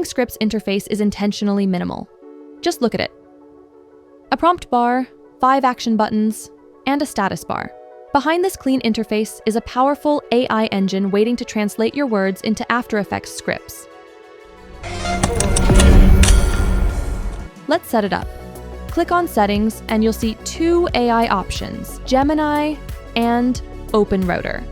BringScript's interface is intentionally minimal. Just look at it. A prompt bar, 5 action buttons, and a status bar. Behind this clean interface is a powerful AI engine waiting to translate your words into After Effects scripts. Let's set it up. Click on Settings and you'll see 2 AI options, Gemini and OpenRouter.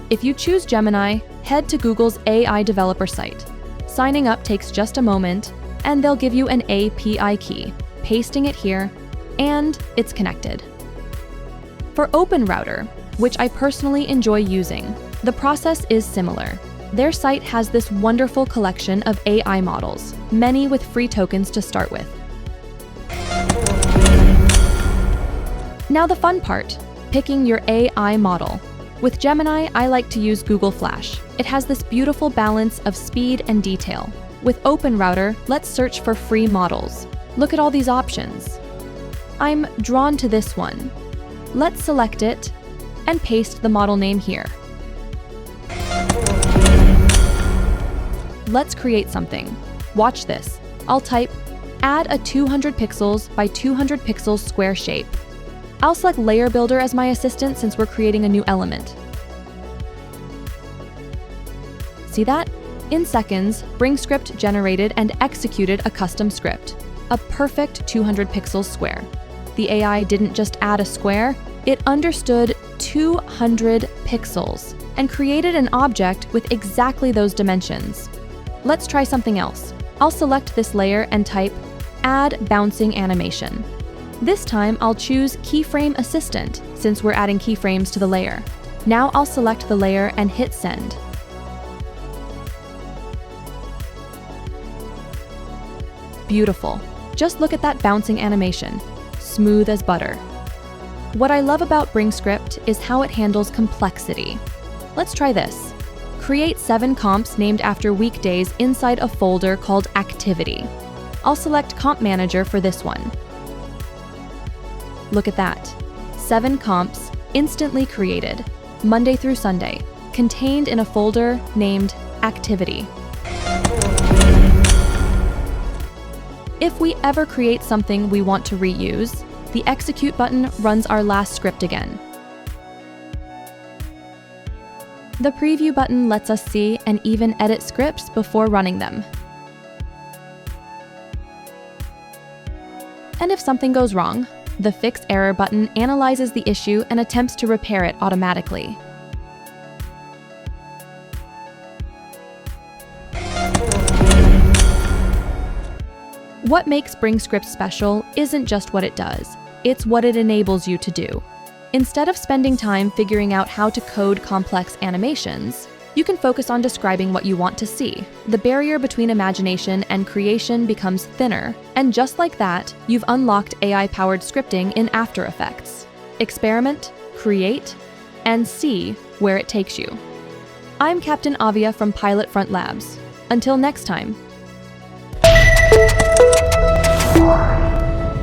If you choose Gemini, head to Google's AI developer site. Signing up takes just a moment, and they'll give you an API key. Pasting it here, and it's connected. For OpenRouter, which I personally enjoy using, the process is similar. Their site has this wonderful collection of AI models, many with free tokens to start with. Now the fun part, picking your AI model. With Gemini, I like to use Google Flash. It has this beautiful balance of speed and detail. With OpenRouter, let's search for free models. Look at all these options. I'm drawn to this one. Let's select it and paste the model name here. Let's create something. Watch this. I'll type, add a 200 pixels by 200 pixels square shape. I'll select Layer Builder as my assistant since we're creating a new element. See that? In seconds, BringScript generated and executed a custom script, a perfect 200 pixels square. The AI didn't just add a square, it understood 200 pixels and created an object with exactly those dimensions. Let's try something else. I'll select this layer and type, add bouncing animation. This time, I'll choose Keyframe Assistant, since we're adding keyframes to the layer. Now I'll select the layer and hit send. Beautiful. Just look at that bouncing animation. Smooth as butter. What I love about BringScript is how it handles complexity. Let's try this. Create 7 comps named after weekdays inside a folder called Activity. I'll select Comp Manager for this one. Look at that. 7 comps instantly created, Monday through Sunday, contained in a folder named Activity. If we ever create something we want to reuse, the Execute button runs our last script again. The Preview button lets us see and even edit scripts before running them. And if something goes wrong, the Fix Error button analyzes the issue and attempts to repair it automatically. What makes BringScript special isn't just what it does, it's what it enables you to do. Instead of spending time figuring out how to code complex animations, you can focus on describing what you want to see. The barrier between imagination and creation becomes thinner, and just like that, you've unlocked AI-powered scripting in After Effects. Experiment, create, and see where it takes you. I'm Captain Avia from Pilotfront Labs. Until next time.